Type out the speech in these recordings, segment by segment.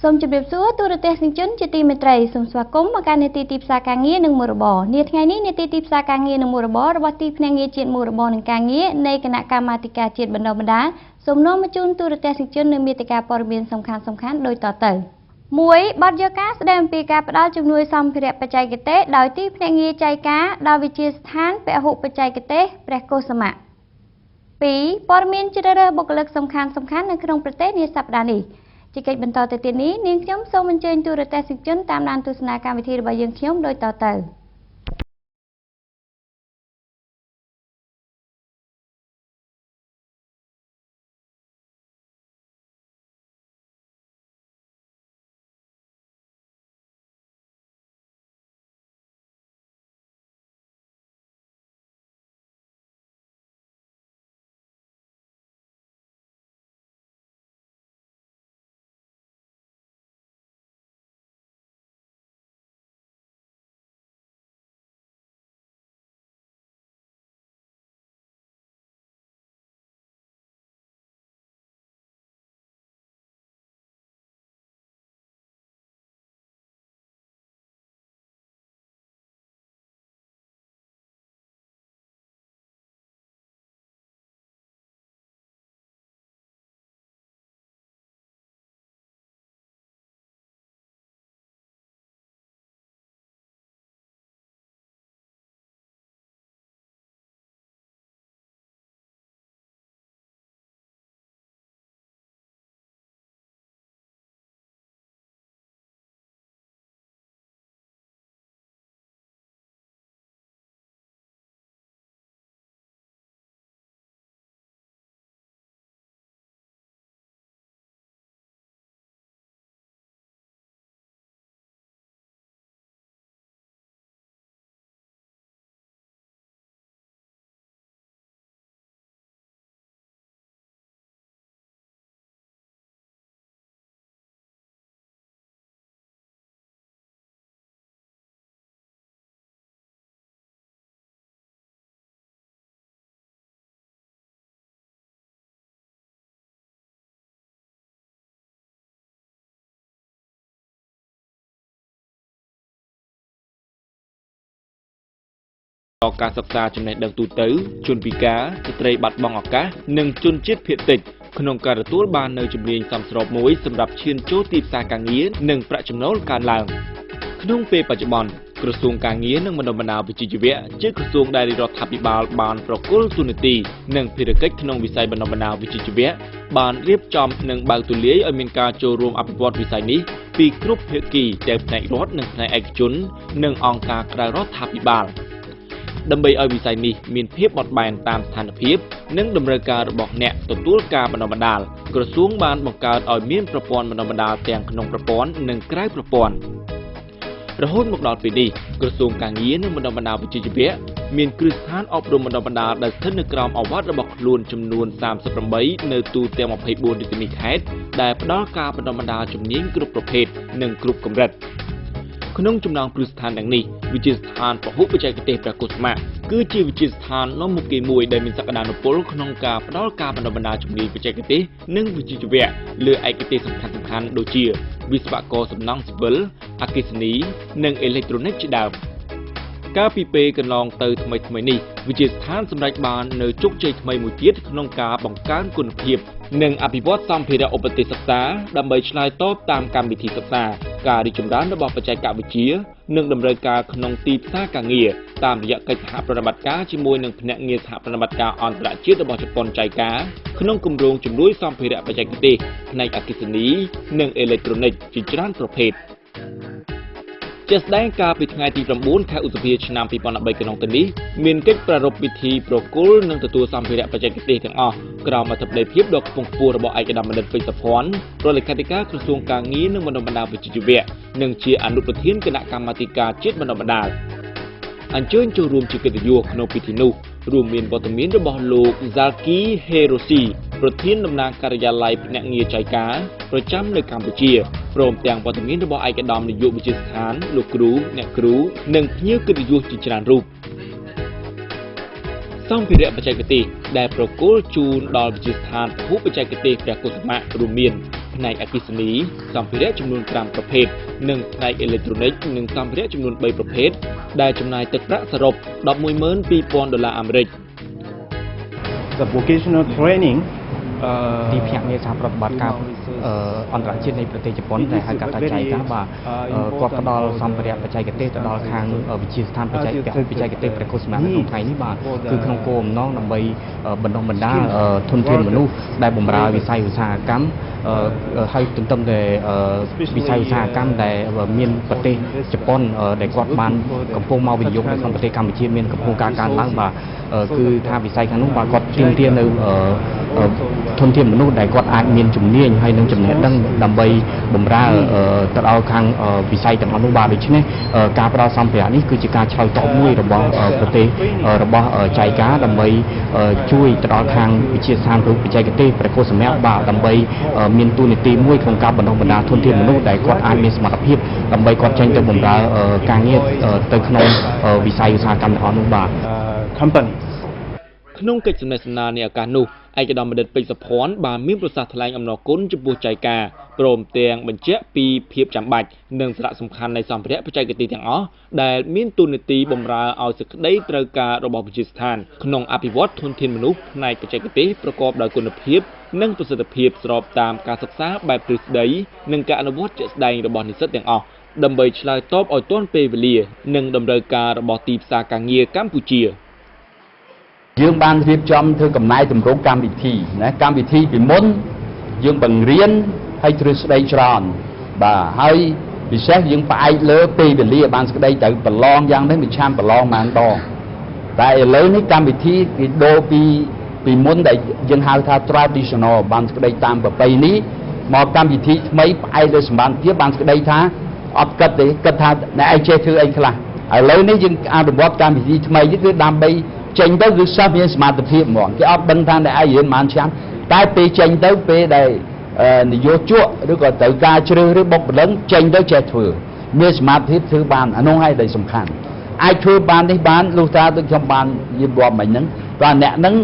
សូមជម្រាបសួរទូរទស្សនិកជនជាទីមេត្រីសូមស្វាគមន៍មកកាន់នេតិទីផ្សារការងារនិងមុខរបរនាថ្ងៃនេះនេតិទីផ្សារការងារនិងមុខរបររបស់ទីភ្នាក់ងារជាតិមុខរបរនិងការងារនៃគណៈកម្មាធិការជាតិបណ្ដុះបណ្ដាលសូមនាំមកជូនទូរទស្សនិកជននៅមាតិកាព័ត៌មានសំខាន់ៗដូចតទៅ 1. បទយកការស្ដីអំពីការផ្តល់ជំនួយសម្ភារៈបច្ចេកទេសដោយទីភ្នាក់ងារចែកការដល់វិទ្យាស្ថានពហុបច្ចេកទេសព្រះកុសុមៈ 2. ព័ត៌មានជ្រើសរើសបុគ្គលិកសំខាន់ៗនៅក្នុងប្រទេសនាសប្តាហ៍នេះជាកិច្ចបន្តទៅទៀតនេះនាងខ្ញុំសូមអញ្ជើញទូរទស្សនិកជនតាមដានទស្សនាកម្មវិធីរបស់យើងខ្ញុំដូចតទៅការសិក្សាចំណេះដឹងទូទៅជនពិការស្ត្រីបាត់បង់ឱកាសនិងជនជាតិភាគតិចក្នុងការទទួលបាននូវជំនាញសមស្របមួយសម្រាប់ឈានចូលទីផ្សារការងារនិងប្រាក់ចំណូលកើនឡើងក្នុងពេលបច្ចុប្បន្នក្រសួងការងារនិងបណ្ដុំបណ្ដាលវិជ្ជាជីវៈជាក្រសួងដែលរដ្ឋាភិបាលបានប្រគល់ទូនាទីនិងភារកិច្ចក្នុងវិស័យបណ្ដុំបណ្ដាលវិជ្ជាជីវៈបានរៀបចំនិងបើកទូលាយឲ្យមានការចូលរួមអភិវឌ្ឍវិស័យនេះពីគ្រប់ភាគីទាំងផ្នែករដ្ឋនិងផ្នែកឯកជននិងអង្គការក្រៅរដ្ឋាភិបាលដើម្បីឲ្យវិស័យនេះមានភាពបត់បែនតាមស្ថានភាពនិងតម្រូវការរបស់អ្នកទទួលការបណ្ដុះបណ្ដាលក្រសួងបានបង្កើតឲ្យមានប្រព័ន្ធបណ្ដុះបណ្ដាលទាំងក្នុងប្រព័ន្ធនិងក្រៅប្រព័ន្ធរហូតមកដល់ពេលនេះក្រសួងការងារនិងបណ្ដុះបណ្ដាលវិជ្ជាជីវៈមានគ្រឹះស្ថានអប់រំបណ្ដុះបណ្ដាលដែលស្ថិតនៅក្រោមអាវ៉ាត់របស់ខ្លួនចំនួន38នៅទូទាំង24រាជធានីខេត្តដែលផ្ដល់ការបណ្ដុះបណ្ដាលជំនាញគ្រប់ប្រភេទនិងគ្រប់កម្រិតក្នុងចំណោមគ្រឹះស្ថានទាំងនេះវិទ្យាស្ថានពហុបច្ចេកទេសព្រះកុសុមៈគឺជាវិទ្យាស្ថាននាំមុខគេមួយដែលមានសក្តានុពលក្នុងការផ្ដល់ការបណ្ដុះបណ្ដាលជំនាញបច្ចេកទេសនិងវិជ្ជាជីវៈលើឯកទេសសំខាន់ៗដូចជាវិស្វករសំណង់ស៊ីវិលអគ្គិសនីនិងអេឡិចត្រូនិកជាដើមកាលពីពេលកន្លងទៅថ្មីនេះវិទ្យាស្ថានសម្រេចបាននូវជោគជ័យថ្មីមួយទៀតក្នុងការបង្កើនគុណភាពនិងអភិវឌ្ឍសម្ភារៈឧបទេសសិក្សាដើម្បីឆ្លើយតបតាមកម្មវិធីសិក្សាការរីកចម្រើនរបស់បច្ចេកវិទ្យានិងតម្រូវការក្នុងទីផ្សារការងារតាមរយៈកិច្ចសហប្រតិបត្តិការជាមួយនឹងភ្នាក់ងារសហប្រតិបត្តិការអន្តរជាតិរបស់ជប៉ុនចៃកាក្នុងគម្រោងជំនួយសម្ភារៈបច្ចេកទេសផ្នែកអគ្គិសនីនិងអេឡិចត្រូនិកជាច្រើនប្រភេទជាស្ដែងកាលពីថ្ងៃទី9ខែឧសភាឆ្នាំ2013កន្លងទៅនេះមានកិច្ចប្រារព្ធពិធីប្រគល់និងទទួលសម្ភារៈបច្ចេកទេសទាំងអស់ក្រោមអធិបតីភាពដ៏ខ្ពង់ខ្ពស់របស់ឯកឧត្តមបណ្ឌិតពេជ្រសុភ័ណ្ឌរដ្ឋលេខាធិការក្រសួងការងារនិងបណ្ដុំបណ្ដាលវិជ្ជាជីវៈនិងជាអនុប្រធានគណៈកម្មាធិការជាតិបណ្ដុំបណ្ដាលអញ្ជើញចូលរួមជាកិត្តិយសក្នុងពិធីនោះរួមមានវត្តមានរបស់លោក Zaki Hiroshi ប្រធានតំណាងការិយាល័យភ្នាក់ងារចៃកាប្រចាំនៅកម្ពុជាព្រមទាំងវត្តមានរបស់ឯកឧត្តមនាយកវិទ្យាស្ថានលោកគ្រូអ្នកគ្រូនិងភ្ញៀវកិត្តិយសជាច្រើនរូបសម្ភារៈបច្ចេកទេសដែលប្រគល់ជូនដល់វិទ្យាស្ថានពហុបច្ចេកទេសព្រះកុសុមៈរួមមាន ផ្នែកអគ្គិសនីសម្ភារៈចំនួន5ប្រភេទនិងផ្នែកអេឡិចត្រូនិកនិងសម្ភារៈចំនួន3ប្រភេទដែលចំណាយទឹកប្រាក់សរុប$120,000 អាមេរិក The vocational training ទីភ្នាក់ងារសហប្រតិបត្តិការអន្តរជាតិនៃប្រទេសជប៉ុនដែលហៅកាត់ថាចៃកាបាទគាត់ផ្ដល់សម្ភារៈបច្ចេកទេសទៅដល់ខាងវិទ្យាស្ថានបច្ចេកទេសព្រះកុសមាក្នុងថ្ងៃនេះបាទគឺក្នុងគោលបំណងដើម្បីបណ្ដុះបណ្ដាលធនធានមនុស្សដែលបម្រើវិស័យឧស្សាហកម្មហើយទន្ទឹមតែវិស័យឧស្សាហកម្មដែលមានប្រទេសជប៉ុនដែលគាត់បានកំពុងមកវិនិយោគនៅក្នុងប្រទេសកម្ពុជាមានកំពុងការកើនឡើងបាទគឺថាវិស័យខាងនោះបាទគាត់ទាមទារនៅធនធានមនុស្សដែលគាត់អាចមានជំនាញហើយនឹងចំណេះដឹងដើម្បីបម្រើទៅដល់ខាងវិស័យទាំងអស់នោះបាទដូច្នេះការផ្ដល់សម្ភារៈនេះគឺជាការឆ្លើយតបមួយរបស់ប្រទេសរបស់ចៃកាដើម្បីជួយទៅដល់ខាងវិទ្យាស្ថានបច្ចេកទេសព្រះកុសមាបាទដើម្បីមានទូនីតិមួយក្នុងការបណ្ដុះបណ្ដាលធនធានមនុស្សដែលគាត់អាចមានសមត្ថភាពដើម្បីគាត់ចេញទៅបម្រើការងារទៅក្នុងវិស័យឧស្សាហកម្មទាំងអស់នោះបាទ company ក្នុងកិច្ចសម្ដែងសម្ដារនៃឱកាសនោះឯកឧត្តមបណ្ឌិតពេជ្រសុភ័ណ្ឌបានមានប្រសាសន៍ថ្លែងអំណរគុណចំពោះចៃកាព្រមទាំងបញ្ជាក់ពីភាពចាំបាច់និងសារៈសំខាន់នៃសម្ភារៈបច្ចេកទេសទាំងអស់ដែលមានទូនាទីបម្រើឲ្យសេចក្តីត្រូវការរបស់វិទ្យាស្ថានក្នុងអភិវឌ្ឍធនធានមនុស្សផ្នែកបច្ចេកទេសប្រកបដោយគុណភាពនិងប្រសិទ្ធភាពស្របតាមការសិក្សាបែបទ្រឹស្ដីនិងការអនុវត្តជាក់ស្ដែងរបស់និស្សិតទាំងអស់ដើម្បីឆ្លើយតបឲ្យទាន់ពេលវេលានិងតម្រូវការរបស់ទីផ្សារការងារកម្ពុជាយើងបានរៀបចំធ្វើកំណែតម្រង់កម្មវិធីណាកម្មវិធីពីមុនយើងបង្រៀនឲ្យទ្រឹស្ដីច្រើនបាទហើយពិសេសយើងផ្អែកលើពេលវេលាបានស្ដីទៅប្រឡងយ៉ាងនេះមួយឆ្នាំប្រឡងប៉ុន្មានដងតែឥឡូវនេះកម្មវិធីគេដូរពីមុនដែលយើងហៅថា traditional បានស្ដីតាមប្រពៃណីមកកម្មវិធីថ្មីផ្អែកលើសម្បត្តិភាពបានស្ដីថាអត់គិតទេគិតថាអ្នកឯងចេះធ្វើអីខ្លះឥឡូវនេះយើងអនុវត្តកម្មវិធីថ្មីនេះគឺដើម្បីចេញទៅគឺសិស្សមានសមត្ថភាពហ្មងគេអត់ដឹងថាអ្នកឯងរៀនប៉ុន្មានឆ្នាំតែពេលចេញទៅពេលដែលនយោជកឬក៏ត្រូវការជ្រើសរើសបុគ្គលិកចេញទៅចេះធ្វើមានសមត្ថភាពធ្វើបានអានោះហើយដែលសំខាន់អាចធ្វើបាននេះបានលុះត្រាដូចខ្ញុំបាននិយាយរាប់មិញហ្នឹងបាទអ្នកហ្នឹង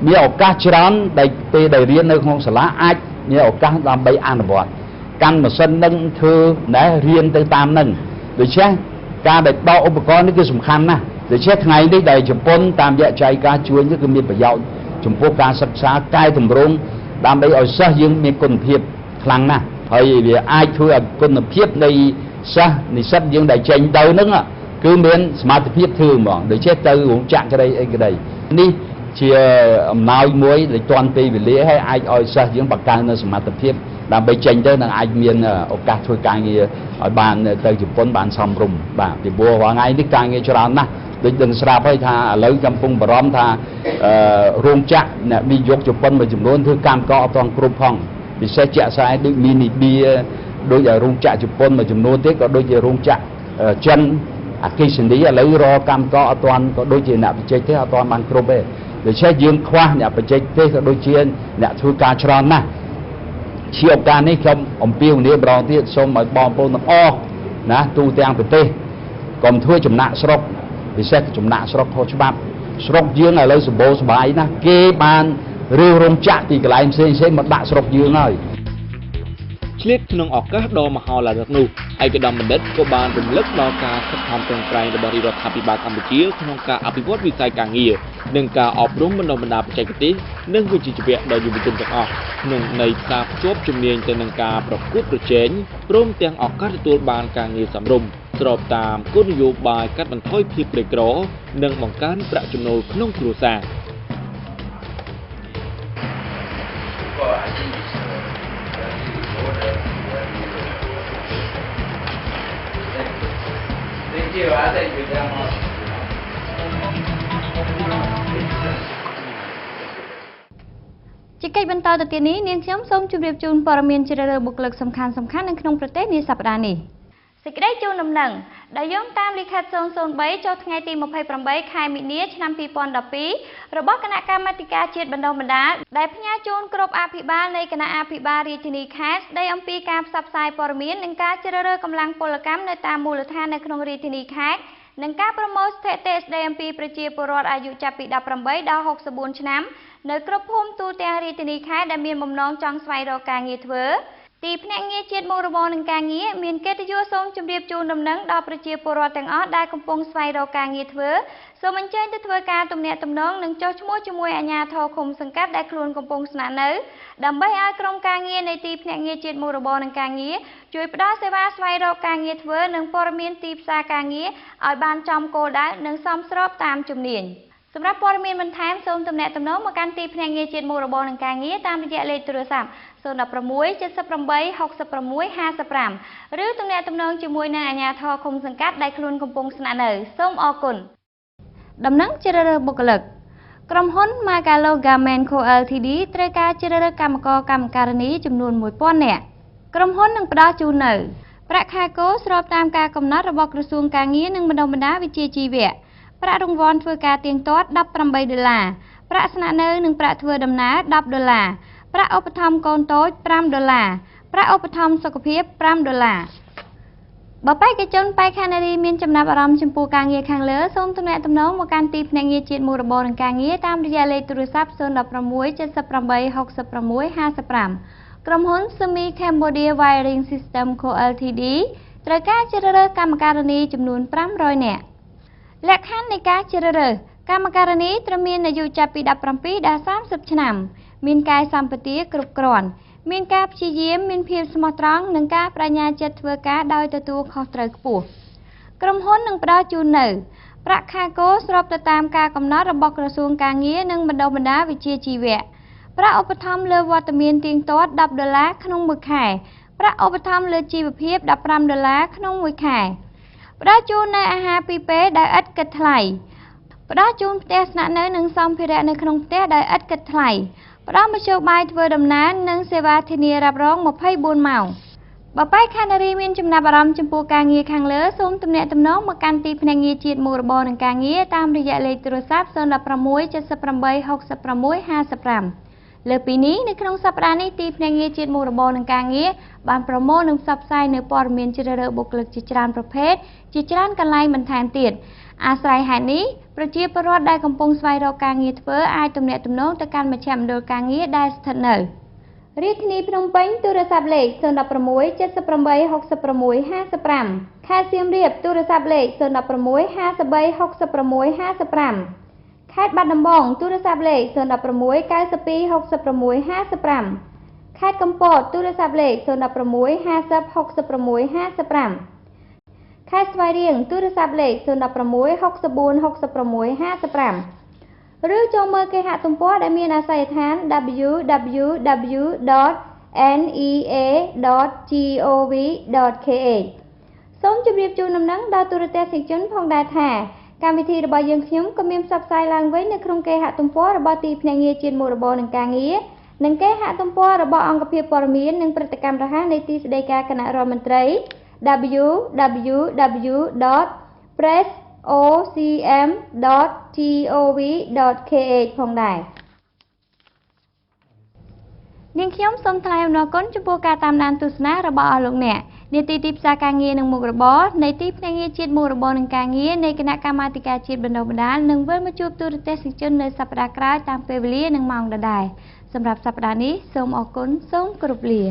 មានឱកាសច្រើនដែលពេលដែលរៀននៅក្នុងសាលាអាចមានឱកាសដើម្បីអនុវត្តកាន់ម៉ាស៊ីនហ្នឹងធ្វើណែរៀនទៅតាមហ្នឹងដូច្នេះការដែលដកឧបករណ៍នេះគឺសំខាន់ណាស់ដូច្នេះថ្ងៃនេះដែលជប៉ុនតាមរយៈចៃការជួយនេះគឺមានប្រយោជន៍ចំពោះការសិក្សាកែតម្រង់ដើម្បីឲ្យសិស្សយើងមានគុណភាពខ្លាំងណាស់ហើយវាអាចធ្វើឲ្យគុណភាពនៃសិស្សនិស្សិតយើងដែលចេញទៅហ្នឹងគឺមានសមត្ថភាពធ្វើហ្មងដូច្នេះទៅរោងចក្រក្តីអីក្តីនេះជាអំណោយមួយដែលទាន់ពេលវេលាហើយអាចឲ្យសិស្សយើងបង្កើននៅសមត្ថភាពដើម្បីចេញទៅនឹងអាចមានឱកាសធ្វើការងារឲ្យបានទៅជប៉ុនបានសមរម្យបាទពីព្រោះរាល់ថ្ងៃនេះការងារច្រើនណាស់ដូចដឹងស្រាប់ហើយថាឥឡូវកំពុងបារម្ភថារោងចក្រអ្នកវិនិយោគជប៉ុនមួយចំនួនធ្វើកម្មករអត់ទាន់គ្រប់ផងពិសេសជាក់ស្ដែងដូចមីនីបៀដូចរោងចក្រជប៉ុនមួយចំនួនទៀតក៏ដូចជារោងចក្រចិនអគ្គិសនីឥឡូវរកកម្មករអត់ទាន់ក៏ដូចជាអ្នកបច្ចេកទេសអត់ទាន់បានគ្រប់ទេដូច្នេះយើងខ្វះអ្នកបច្ចេកទេសក៏ដូចជាអ្នកធ្វើការច្រើនណាស់ជាឱកាសនេះខ្ញុំអំពាវនាវម្ដងទៀតសូមឲ្យបងប្អូនទាំងអស់ណាទូទាំងប្រទេសកុំធ្វើចំណាក់ស្រុកពិសេសចំណាក់ស្រុកខុសច្បាប់ស្រុកយើងឥឡូវសម្បូរសបាយណាស់គេបានរើសរោងចក្រពីកន្លែងផ្សេងៗមកដាក់ស្រុកយើងហើយឆ្លៀតក្នុងឱកាសដ៏មហោឡារិកនោះឯកឧត្តមបណ្ឌិតក៏បានរំលឹកដល់ការខិតខំប្រឹងប្រែងរបស់រដ្ឋាភិបាលកម្ពុជាក្នុងការអភិវឌ្ឍវិស័យការងារនិងការអប់រំបណ្ដុះបណ្ដាលបច្ចេកទេសនិងវិជ្ជាជីវៈដល់យុវជនទាំងអស់ក្នុងន័យផ្សារភ្ជាប់ជំនាញទៅនឹងការប្រកួតប្រជែងព្រមទាំងឱកាសទទួលបានការងារសមរម្យស្របតាមគោលនយោបាយកាត់បន្ថយភាពក្រីក្រនិងបង្កើនប្រាក់ចំណូលក្នុងគ្រួសារ ជាកិច្ចបន្តទៅទៀតនេះនាងខ្ញុំសូមជម្រាបជូនព័ត៌មានជ្រើសរើសបុគ្គលិកសំខាន់ៗនៅក្នុងប្រទេសនាសប្តាហ៍នេះសេចក្តីជូនដំណឹងដែលយោងតាមលិខិត 003 ចុះថ្ងៃទី 28 ខែមិនិនា ឆ្នាំ 2012 របស់គណៈកម្មាធិការជាតិបណ្ដុះបណ្ដាលដែលផ្ញើជូនគ្រប់អភិបាលនៃគណៈអភិបាលរាជធានីខេត្តស្ដីអំពីការផ្សព្វផ្សាយព័ត៌មាននិងការជ្រើសរើសកម្លាំងពលកម្មនៅតាមមូលដ្ឋាននៅក្នុងរាជធានីខេត្តនិងការប្រមូលស្ថិតិស្ដីអំពីប្រជាពលរដ្ឋអាយុចាប់ពី 18 ដល់ 64 ឆ្នាំនៅគ្រប់ភូមិទូទាំងរាជធានីខេត្តដែលមានបំណងចង់ស្វែងរកការងារធ្វើ ទីភ្នាក់ងារជាតិមុខរបរនិងការងារមានកិត្តិយសសូមជម្រាបជូនដំណឹងដល់ប្រជាពលរដ្ឋទាំងអស់ដែលកំពុងស្វែងរកការងារធ្វើសូមអញ្ជើញទៅធ្វើការទំនាក់ទំនងនិងចុះឈ្មោះជាមួយអាជ្ញាធរឃុំសង្កាត់ដែលខ្លួនកំពុងស្នាក់នៅដើម្បីឲ្យក្រុមការងារនៃទីភ្នាក់ងារជាតិមុខរបរនិងការងារជួយផ្ដល់សេវាស្វែងរកការងារធ្វើនិងព័ត៌មានទីផ្សារការងារឲ្យបានចំគោលដៅនិងសមស្របតាមជំនាញសម្រាប់ព័ត៌មានបន្ថែមសូមទំនាក់ទំនងមកកាន់ទីភ្នាក់ងារជាតិមុខរបរនិងការងារតាមរយៈលេខទូរស័ព្ទ016 78 66 55ឬទំនាក់ទំនងជាមួយនឹងអាជ្ញាធរឃុំសង្កាត់ដែលខ្លួនកំពុងស្នាក់នៅសូមអរគុណដំណឹងជ្រើសរើសបុគ្គលិកក្រុមហ៊ុន Magalo Garment Co Ltd ត្រូវការជ្រើសរើសកម្មករកម្មការិនីចំនួន 1000 នាក់ក្រុមហ៊ុននឹងផ្ដល់ជូននៅប្រាក់ខែគោស្របតាមការកំណត់របស់ក្រសួងការងារនិងបណ្ដុះបណ្ដាលវិជ្ជាជីវៈប្រាក់រង្វាន់ធ្វើការទៀងទាត់$18ប្រាក់ស្នាក់នៅនិងប្រាក់ធ្វើដំណើរ$10ប្រាក់ឧបត្ថម្ភកូនតូច$5ប្រាក់ឧបត្ថម្ភសុខភាព$5បើបេក្ខជនបេក្ខនារីមានចំណាប់អារម្មណ៍ចំពោះការងារខាងលើសូមទំនាក់ទំនងមកកាន់ទីភ្នាក់ងារជាតិមុខរបរនិងការងារតាមរយៈលេខទូរស័ព្ទ016 78 66 55ក្រុមហ៊ុន Semi Cambodia Wiring System Co Ltd ត្រូវការជ្រើសរើសកម្មការិនីចំនួន500នាក់លក្ខខណ្ឌនៃការជ្រើសរើសកម្មការិនីត្រូវមានអាយុចាប់ពី17ដល់30ឆ្នាំមានកាយសម្បទាគ្រប់គ្រាន់មានការព្យាយាមមានភាពស្មោះត្រង់និងការបញ្ញាចិត្តធ្វើការដោយទទួលខុសត្រូវខ្ពស់ក្រុមហ៊ុននឹងផ្ដល់ជូននៅប្រាក់ខែគោស្របទៅតាមការកំណត់របស់ក្រសួងការងារនិងបណ្ដុះបណ្ដាលវិជ្ជាជីវៈប្រាក់ឧបត្ថម្ភលើវត្តមានទៀងទាត់$10ក្នុងមួយខែប្រាក់ឧបត្ថម្ភលើជីវភាព$15ក្នុងមួយខែផ្ដល់ជូននៅអាហារពីរពេលដោយឥតគិតថ្លៃផ្ដល់ជូនផ្ទះស្នាក់នៅនិងសម្ភារៈនៅក្នុងផ្ទះដោយឥតគិតថ្លៃផ្ដល់មធ្យោបាយធ្វើដំណើរនិងសេវាធានារ៉ាប់រង24ម៉ោងបើបេក្ខនារីមានចំណាប់អារម្មណ៍ចំពោះការងារខាងលើសូមទំនាក់ទំនងមកកាន់ទីភ្នាក់ងារជាតិមុខរបរនិងការងារតាមរយៈលេខទូរស័ព្ទ016 78 66 55លើពីនេះនៅក្នុងសប្តាហ៍នេះទីភ្នាក់ងារជាតិមុខរបរនិងការងារបានប្រមូលនិងផ្សព្វផ្សាយនៅព័ត៌មានជ្រើសរើសបុគ្គលិកជាច្រើនប្រភេទជាច្រើនកន្លែងបន្ថែមទៀតអាស្រ័យហេតុនេះប្រជាពលរដ្ឋដែលកំពុងស្វែងរកការងារធ្វើអាចទំនាក់ទំនងទៅកាន់មជ្ឈមណ្ឌលការងារដែលស្ថិតនៅរាជធានីភ្នំពេញទូរស័ព្ទលេខ016 78 66 55ខេត្តសៀមរាបទូរស័ព្ទលេខ016 53 66 55ខេត្តបាត់ដំបងទូរស័ព្ទលេខ016 92 66 55ខេត្តកំពតទូរស័ព្ទលេខ016 50 66 55ខេត្តស្វាយរៀងទូរស័ព្ទលេខ016 64 66 55ឬចូលមើលគេហទំព័រដែលមានអាសយដ្ឋាន www.nea.gov.kh សូមជម្រាបជូនដំណឹងដល់ទូរទស្សនិកជនផងដែរថាកម្មវិធីរបស់យើងខ្ញុំក៏មានផ្សព្វផ្សាយឡើងវិញនៅក្នុងគេហទំព័ររបស់ទីភ្នាក់ងារជាតិមុខរបរនិងការងារនិងគេហទំព័ររបស់អង្គភាពព័ត៌មាននិងព្រឹត្តិកម្មរហ័សនៃទីស្តីការគណៈរដ្ឋមន្ត្រី www.pressocm.gov.kh ផងដែរនាងខ្ញុំសូមថ្លែងអំណរគុណចំពោះការតាមដានទស្សនារបស់អស់លោកអ្នកនាទីទីផ្សារការងារនិងមុខរបរនៃទីភ្នាក់ងារជាតិមុខរបរនិងការងារនៃគណៈកម្មាធិការជាតិបណ្ដុះបណ្ដាលនឹងវិលមកជួបទូរទស្សនិកជននៅសប្តាហ៍ក្រោយតាមពេលវេលានិងម៉ោងដដែលសម្រាប់សប្តាហ៍នេះសូមអរគុណសូមគោរពលា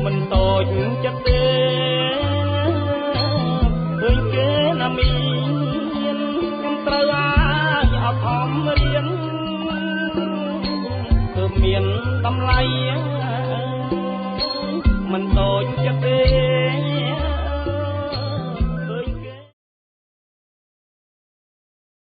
មិនតូចចិត្តទេឃើញគេណាមានខ្ញុំត្រូវឲ្យអត់ធំរៀនគឺមានតម្លៃមិនតូចចិត្តទេ